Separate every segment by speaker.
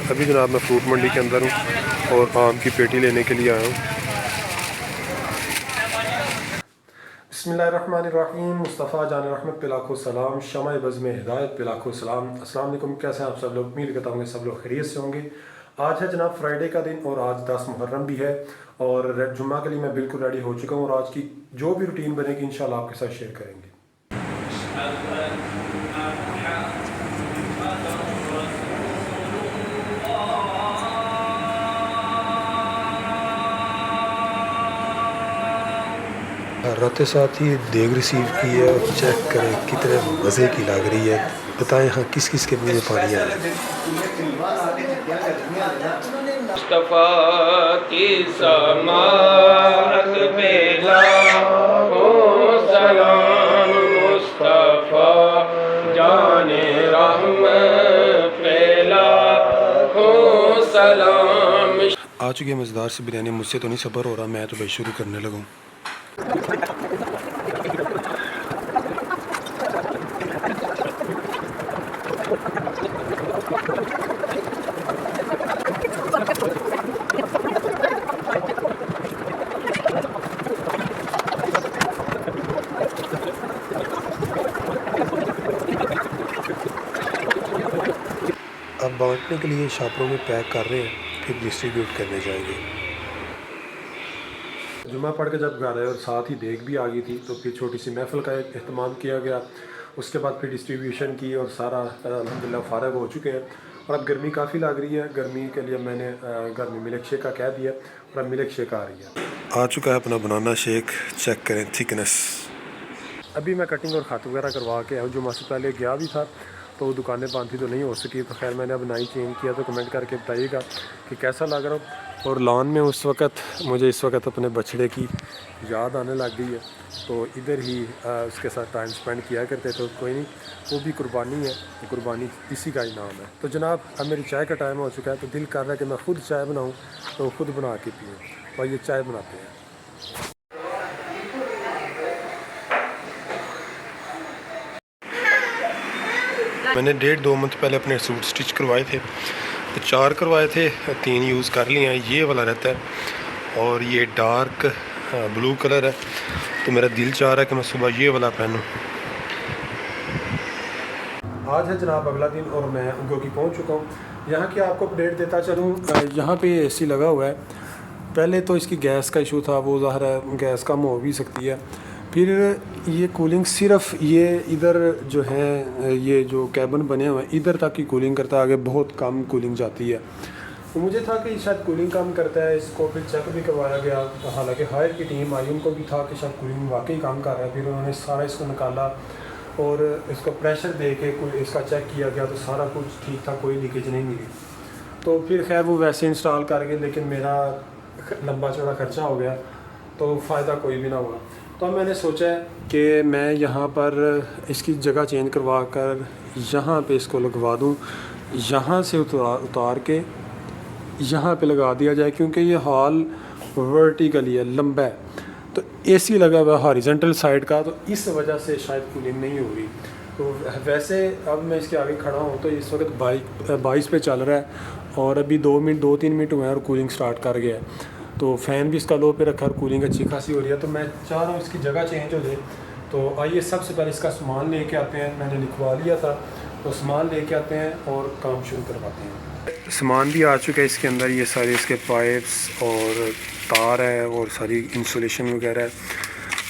Speaker 1: अभी जनाब मैं फ्रूट मंडी के अंदर हूँ और आम की पेटी लेने के लिए आया हूँ। बिस्मिल्लाहिर्रहमानिर्रहीम। मुस्तफ़ा जान रहमत पे लाखों सलाम, शमाए बज़्म हिदायत पे लाखों सलाम। अस्सलाम वालेकुम। कैसे हैं आप सब लोग? उम्मीद करता हूँ सब लोग खैरियत से होंगे। आज है जनाब फ्राइडे का दिन और आज 10 मुहर्रम भी है और जुम्मा के लिए मैं बिल्कुल रेडी हो चुका हूँ और आज की जो भी रूटीन बनेगी इंशाल्लाह आपके साथ शेयर करेंगे। रात साथ ही देग रिसीव की है और चेक करें कितने मज़े की लग रही है। बताएं हाँ किस किस के मुँह में पानी आ रहा है।
Speaker 2: मुस्तफ़ा की समात पे लाखों सलाम, मुस्तफ़ा जाने रहमत पे लाखों सलाम।
Speaker 1: आ चुकी है मज़ेदार सी बिरयानी। मुझसे तो नहीं सब्र हो रहा, मैं तो भाई शुरू करने लगूँ। अब बांटने के लिए शॉपरों में पैक कर रहे हैं, फिर डिस्ट्रीब्यूट करने जाएंगे। जुम्मा पढ़ के जब घर आए और साथ ही देग भी आ गई थी तो फिर छोटी सी महफ़िल का एहतमाम किया गया। उसके बाद फिर डिस्ट्रीब्यूशन की और सारा अल्हम्दुलिल्लाह फ़ारग हो चुके हैं। और अब गर्मी काफ़ी लग रही है। गर्मी के लिए मैंने घर में मिल्क शेक का कह दिया और अब मिल्क शेक आ रही है। आ चुका है अपना बनाना शेक। चेक करें थिकनेस। अभी मैं कटिंग और ख़त वगैरह करवा के जुम्मा से पहले गया भी था तो वो दुकानें बंद थी तो नहीं हो सकी। तो खैर मैंने अब नाई चेंज किया तो कमेंट करके बताइएगा कि कैसा लग रहा हो। और लॉन में मुझे इस वक्त अपने बछड़े की याद आने लग गई है तो इधर ही उसके साथ टाइम स्पेंड किया करते। तो कोई नहीं, वो भी कुर्बानी है, कुर्बानी इसी का ही नाम है। तो जनाब अब मेरी चाय का टाइम हो चुका है तो दिल कर रहा है कि मैं ख़ुद चाय बनाऊँ तो ख़ुद बना के पीऊँ। और ये चाय बनाते हैं। मैंने 1.5-2 मंथ पहले अपने सूट स्टिच करवाए थे तो 4 करवाए थे, 3 यूज़ कर लिए हैं। ये वाला रहता है और ये डार्क ब्लू कलर है तो मेरा दिल चाह रहा है कि मैं सुबह ये वाला पहनूं। आज है जनाब अगला दिन और मैं उगोकी पहुंच चुका हूं। यहाँ की आपको अपडेट देता चलूँ, यहाँ पे एसी लगा हुआ है। पहले तो इसकी गैस का इशू था, वो ज़ाहिर है गैस कम हो भी सकती है। फिर ये कूलिंग सिर्फ ये इधर जो है ये जो कैबिन बने हुए हैं इधर तक की कूलिंग करता है, आगे बहुत कम कूलिंग जाती है। तो मुझे था कि शायद कूलिंग कम करता है। इसको फिर चेक भी करवाया गया, हालांकि हायर की टीम आई, उनको भी था कि शायद कूलिंग वाकई काम कर रहा है। फिर उन्होंने सारा इसको निकाला और इसको प्रेशर दे के इसका चेक किया गया तो सारा कुछ ठीक था, कोई लीकेज नहीं मिली। तो फिर खैर वो वैसे इंस्टॉल कर गए लेकिन मेरा लंबा चौड़ा खर्चा हो गया तो फ़ायदा कोई भी ना हुआ। तो मैंने सोचा कि मैं यहाँ पर इसकी जगह चेंज करवा कर यहाँ पे इसको लगवा दूँ, यहाँ से उतार के यहाँ पे लगा दिया जाए क्योंकि ये हॉल वर्टिकली है, लंबा है। तो एसी लगा हुआ है हॉरिजॉन्टल साइड का तो इस वजह से शायद कूलिंग नहीं हो रही। तो वैसे अब मैं इसके आगे खड़ा हूँ तो इस वक्त 22 पे चल रहा है और अभी 2-3 मिनट हुए हैं और कूलिंग स्टार्ट कर गया है। तो फ़ैन भी इसका लो पे रखा और कूलिंग अच्छी खासी हो रही है। तो मैं चाह रहा हूँ इसकी जगह चेंज हो जाए। तो आइए सबसे पहले इसका सामान लेके आते हैं। मैंने लिखवा लिया था तो सामान लेके आते हैं और काम शुरू करवाते हैं। सामान भी आ चुका है इसके अंदर, ये सारे इसके पाइप्स और तार है और सारी इंसुलेशन वगैरह है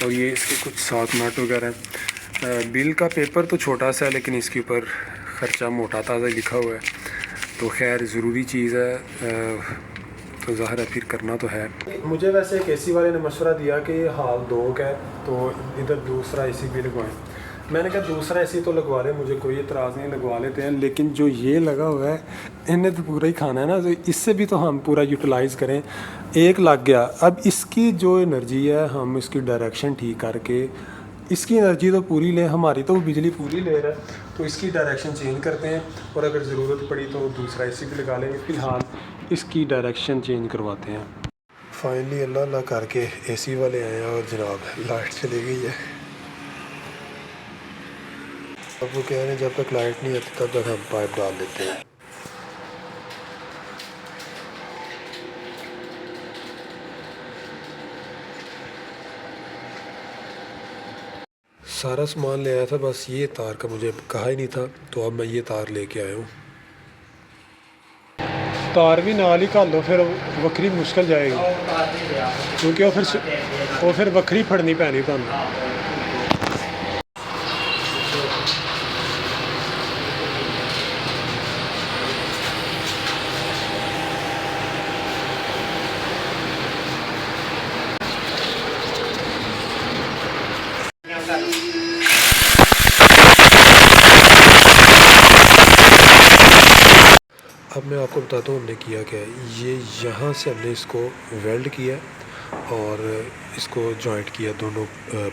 Speaker 1: और ये इसके कुछ साथ नट वगैरह है। बिल का पेपर तो छोटा सा है लेकिन इसके ऊपर ख़र्चा मोटा ताज़ा लिखा हुआ है। तो खैर ज़रूरी चीज़ है तो ज़ाहिर है फिर करना तो है। मुझे वैसे एक एसी वाले ने मशवरा दिया कि हाल 2 का है तो इधर दूसरा एसी भी लगवाएं। मैंने कहा दूसरा एसी तो लगवा लें, मुझे कोई एतराज़ नहीं, लगवा लेते हैं। लेकिन जो ये लगा हुआ है इन्हें तो पूरा ही खाना है ना, तो इससे भी तो हम पूरा यूटिलाइज़ करें। एक लग गया, अब इसकी जो एनर्जी है हम इसकी डायरेक्शन ठीक करके इसकी एनर्जी तो पूरी ले, हमारी तो बिजली पूरी ले रहा है तो इसकी डायरेक्शन चेंज करते हैं और अगर ज़रूरत पड़ी तो दूसरा एसी भी लगा लेंगे। फ़िलहाल इसकी डायरेक्शन चेंज करवाते हैं। फाइनली अल्लाह अल्लाह करके एसी वाले आए हैं और जनाब लाइट चली गई है। अब वो कह रहे हैं जब तक लाइट नहीं आती तब तक हम पाइप डाल देते हैं। सारा सामान ले आया था, बस ये तार का मुझे कहा ही नहीं था, तो अब मैं ये तार लेके आया हूँ। तार भी नाल ही घल दो, फिर वक्री मुश्किल जाएगी, क्योंकि वो फिर वक्री फड़नी पैनी तुहानू। अब मैं आपको बताता हूँ हमने किया क्या है। ये यहाँ से हमने इसको वेल्ड किया और इसको जॉइंट किया दोनों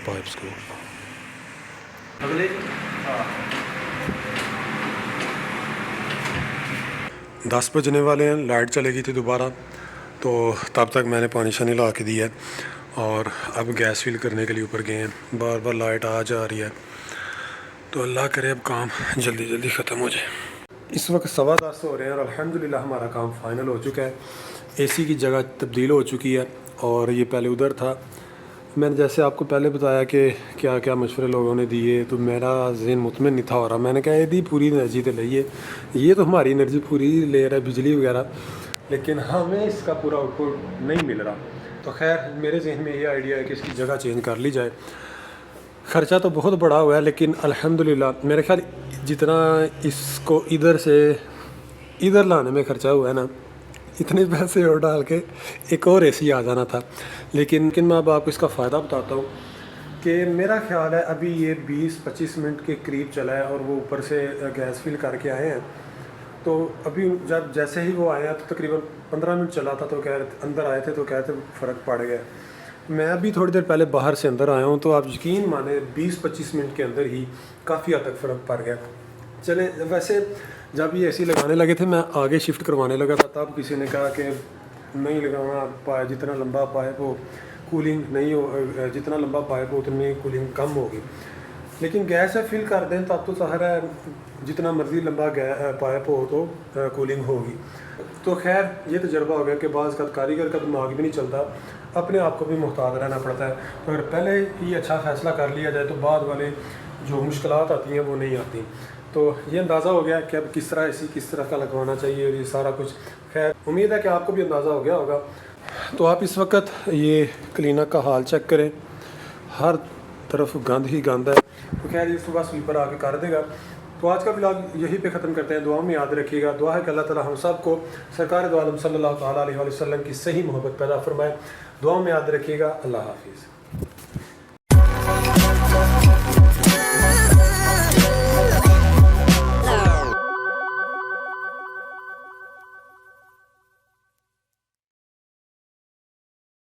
Speaker 1: पाइप्स को।
Speaker 2: अगले
Speaker 1: 10 बजने वाले हैं, लाइट चलेगी थी दोबारा, तो तब तक मैंने पानी शानी ला के दिया है और अब गैस फिल करने के लिए ऊपर गए हैं। बार बार लाइट आ जा रही है, तो अल्लाह करे अब काम जल्दी जल्दी ख़त्म हो जाए। इस वक्त 10:15 हो रहे हैं और अल्हम्दुलिल्लाह हमारा काम फ़ाइनल हो चुका है। एसी की जगह तब्दील हो चुकी है और ये पहले उधर था। मैंने जैसे आपको पहले बताया कि क्या क्या मशवरे लोगों ने दिए, तो मेरा ज़हन मुतमिन नहीं था हो रहा। मैंने कहा यदि पूरी एनर्जी तो लईए, ये तो हमारी एनर्जी पूरी ले रहा है बिजली वगैरह, लेकिन हमें इसका पूरा आउटपुट नहीं मिल रहा। तो खैर मेरे जहन में ये आइडिया है कि इसकी जगह चेंज कर ली जाए। ख़र्चा तो बहुत बड़ा हुआ है, लेकिन अल्हम्दुलिल्लाह मेरे ख्याल जितना इसको इधर से इधर लाने में ख़र्चा हुआ है ना, इतने पैसे और डाल के एक और एसी आ जाना था। लेकिन मैं अब आपको इसका फ़ायदा बताता हूँ कि मेरा ख्याल है अभी ये 20-25 मिनट के करीब चला है और वो ऊपर से गैस फिल करके आए हैं। तो अभी जब जैसे ही वो आए हैं तो तकरीबन 15 मिनट चला था, तो अंदर आए थे तो कहते फ़र्क पड़ गया। मैं अभी थोड़ी देर पहले बाहर से अंदर आया हूँ, तो आप यकीन माने 20-25 मिनट के अंदर ही काफ़ी हद तक फ़र्क पड़ गया। चले, वैसे जब ये एसी लगाने लगे थे मैं आगे शिफ्ट करवाने लगा था, तब किसी ने कहा कि नहीं लगाना पाइप, जितना लंबा पाइप हो कूलिंग नहीं हो, जितना लंबा पाइप हो उतनी कूलिंग कम होगी। लेकिन गैस से फिल कर दें तब तो ज़ाहिर है जितना मर्ज़ी लंबा पाइप हो तो कूलिंग होगी। तो खैर ये तजर्बा हो गया कि बाज़ कारीगर का दिमाग भी नहीं चलता, अपने आप को भी मुहतात रहना पड़ता है। तो अगर पहले ही अच्छा फ़ैसला कर लिया जाए तो बाद वाले जो मुश्किलात आती हैं वो नहीं आती। तो ये अंदाज़ा हो गया कि अब किस तरह का लगवाना चाहिए और ये सारा कुछ। खैर उम्मीद है कि आपको भी अंदाज़ा हो गया होगा। तो आप इस वक्त ये क्लीनक का हाल चेक करें, हर तरफ गंद ही गंद है। तो खैर ये सुबह स्वीपर आके कर देगा। तो आज का व्लॉग यहीं पे ख़त्म करते हैं। दुआ में याद रखिएगा, दुआ है कि अल्लाह ताला हम सब को सरकार दो आलम सल्लल्लाहु अलैहि वसल्लम की सही मोहब्बत पैदा फरमाए। दुआ में याद रखिएगा। अल्लाह हाफिज़।